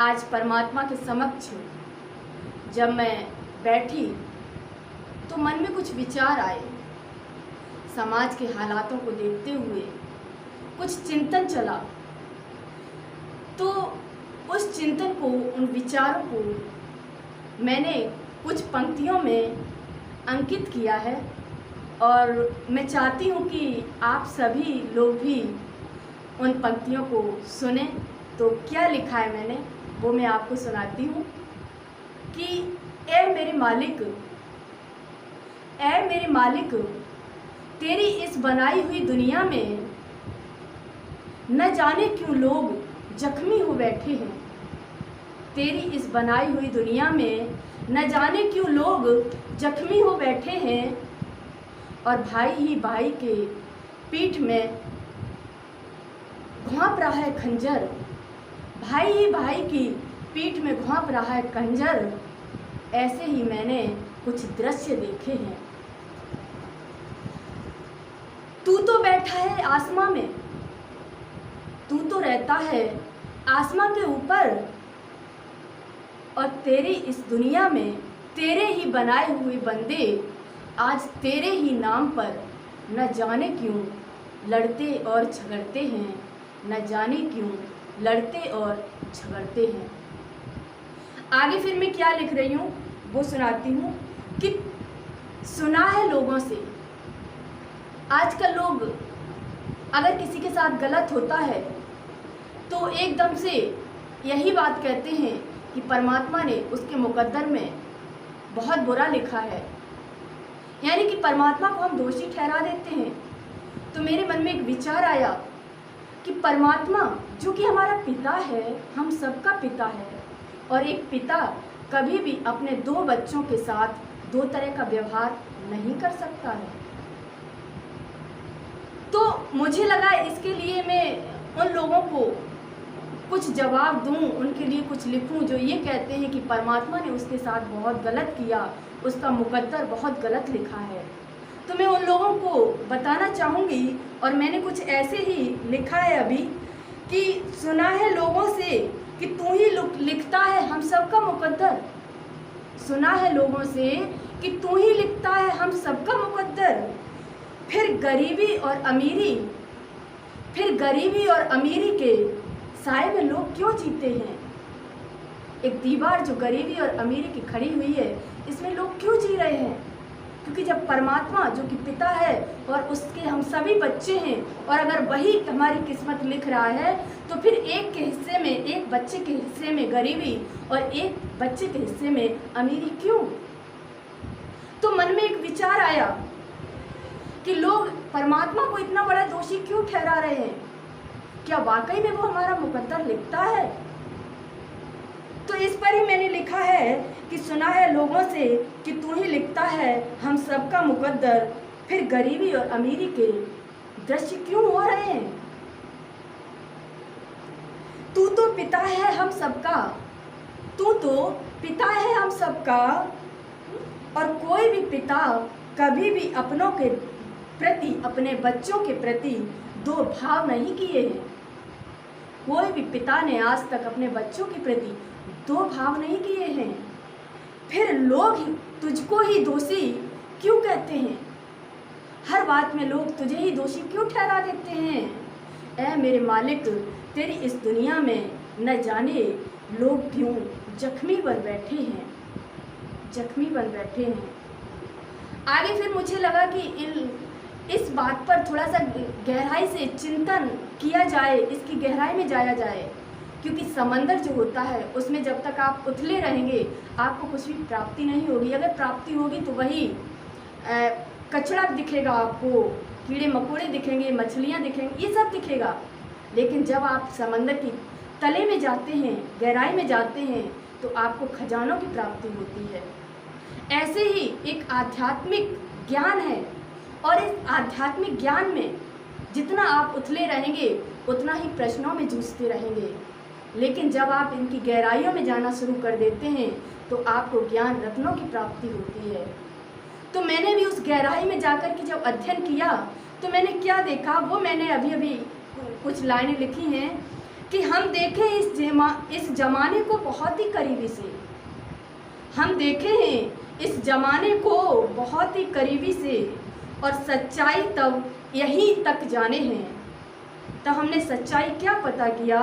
आज परमात्मा के समक्ष जब मैं बैठी तो मन में कुछ विचार आए। समाज के हालातों को देखते हुए कुछ चिंतन चला, तो उस चिंतन को, उन विचारों को मैंने कुछ पंक्तियों में अंकित किया है और मैं चाहती हूँ कि आप सभी लोग भी उन पंक्तियों को सुने। तो क्या लिखा है मैंने वो मैं आपको सुनाती हूँ कि ऐ मेरे मालिक, तेरी इस बनाई हुई दुनिया में न जाने क्यों लोग जख्मी हो बैठे हैं। तेरी इस बनाई हुई दुनिया में न जाने क्यों लोग जख्मी हो बैठे हैं और भाई ही भाई के पीठ में घोंप रहा है खंजर। भाई ही भाई की पीठ में घोंप रहा है खंजर। ऐसे ही मैंने कुछ दृश्य देखे हैं। तू तो बैठा है आसमां में, तू तो रहता है आसमां के ऊपर, और तेरी इस दुनिया में तेरे ही बनाए हुए बंदे आज तेरे ही नाम पर न जाने क्यों लड़ते और झगड़ते हैं। न जाने क्यों लड़ते और झगड़ते हैं। आगे फिर मैं क्या लिख रही हूँ वो सुनाती हूँ कि सुना है लोगों से, आजकल लोग अगर किसी के साथ गलत होता है तो एकदम से यही बात कहते हैं कि परमात्मा ने उसके मुकद्दर में बहुत बुरा लिखा है, यानी कि परमात्मा को हम दोषी ठहरा देते हैं। तो मेरे मन में एक विचार आया कि परमात्मा जो कि हमारा पिता है, हम सबका पिता है, और एक पिता कभी भी अपने दो बच्चों के साथ दो तरह का व्यवहार नहीं कर सकता है। तो मुझे लगा इसके लिए मैं उन लोगों को कुछ जवाब दूं, उनके लिए कुछ लिखूं जो ये कहते हैं कि परमात्मा ने उसके साथ बहुत गलत किया, उसका मुकद्दर बहुत गलत लिखा है। तो मैं उन लोगों को बताना चाहूँगी, और मैंने कुछ ऐसे ही लिखा है अभी कि सुना है लोगों से कि तू ही लिखता है हम सबका मुकद्दर। सुना है लोगों से कि तू ही लिखता है हम सबका मुकद्दर। फिर गरीबी और अमीरी के साए में लोग क्यों जीते हैं। एक दीवार जो गरीबी और अमीरी की खड़ी हुई है, इसमें लोग क्यों जी रहे हैं? क्योंकि जब परमात्मा जो कि पिता है और उसके हम सभी बच्चे हैं, और अगर वही हमारी किस्मत लिख रहा है तो फिर एक बच्चे के हिस्से में गरीबी और एक बच्चे के हिस्से में अमीरी क्यों? तो मन में एक विचार आया कि लोग परमात्मा को इतना बड़ा दोषी क्यों ठहरा रहे हैं। क्या वाकई में वो हमारा मुकद्दर लिखता है? तो इस पर ही मैंने लिखा है कि सुना है लोगों से कि तू ही लिखता है हम सबका मुकद्दर। फिर गरीबी और अमीरी के दृश्य क्यों हो रहे हैं। तू तो पिता है हम सबका, तू तो पिता है हम सबका, और कोई भी पिता कभी भी अपनों के प्रति, अपने बच्चों के प्रति दो भाव नहीं किए हैं। कोई भी पिता ने आज तक अपने बच्चों के प्रति दो भाव नहीं किए हैं। फिर लोग तुझको ही दोषी क्यों कहते हैं। हर बात में लोग तुझे ही दोषी क्यों ठहरा देते हैं। ऐ मेरे मालिक, तेरी इस दुनिया में न जाने लोग क्यों जख्मी बन बैठे हैं, जख्मी बन बैठे हैं। आगे फिर मुझे लगा कि इस बात पर थोड़ा सा गहराई से चिंतन किया जाए, इसकी गहराई में जाया जाए, क्योंकि समंदर जो होता है उसमें जब तक आप उथले रहेंगे आपको कुछ भी प्राप्ति नहीं होगी। अगर प्राप्ति होगी तो वही कचरा दिखेगा, आपको कीड़े मकोड़े दिखेंगे, मछलियाँ दिखेंगी, ये सब दिखेगा। लेकिन जब आप समंदर की तले में जाते हैं, गहराई में जाते हैं, तो आपको खजानों की प्राप्ति होती है। ऐसे ही एक आध्यात्मिक ज्ञान है, और इस आध्यात्मिक ज्ञान में जितना आप उथले रहेंगे उतना ही प्रश्नों में जूझते रहेंगे। लेकिन जब आप इनकी गहराइयों में जाना शुरू कर देते हैं तो आपको ज्ञान रत्नों की प्राप्ति होती है। तो मैंने भी उस गहराई में जाकर के जब अध्ययन किया तो मैंने क्या देखा वो मैंने अभी कुछ लाइनें लिखी हैं कि हम देखें इस जमाने को बहुत ही करीबी से, हम देखे हैं इस जमाने को बहुत ही करीबी से, और सच्चाई तब यहीं तक जाने हैं। तो हमने सच्चाई क्या पता किया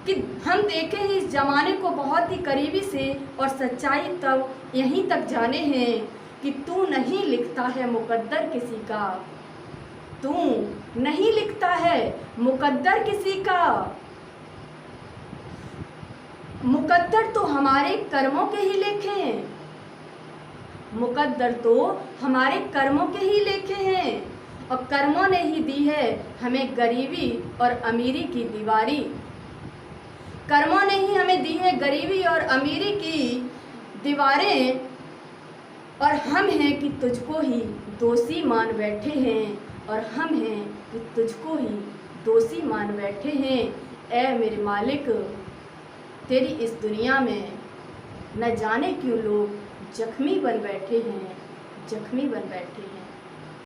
कि हम देखे हैं इस जमाने को बहुत ही करीबी से, और सच्चाई तब यहीं तक जाने हैं कि तू नहीं लिखता है मुकद्दर किसी का, तू नहीं लिखता है मुकद्दर किसी का। मुकद्दर तो हमारे कर्मों के ही लेखे हैं, मुकद्दर तो हमारे कर्मों के ही लेखे हैं, और कर्मों ने ही दी है हमें गरीबी और अमीरी की दीवारी। कर्मों ने ही हमें दी है गरीबी और अमीरी की दीवारें, और हम हैं कि तुझको ही दोषी मान बैठे हैं, और हम हैं कि तुझको ही दोषी मान बैठे हैं। ऐ मेरे मालिक, तेरी इस दुनिया में न जाने क्यों लोग जख्मी बन बैठे हैं, जख्मी बन बैठे हैं।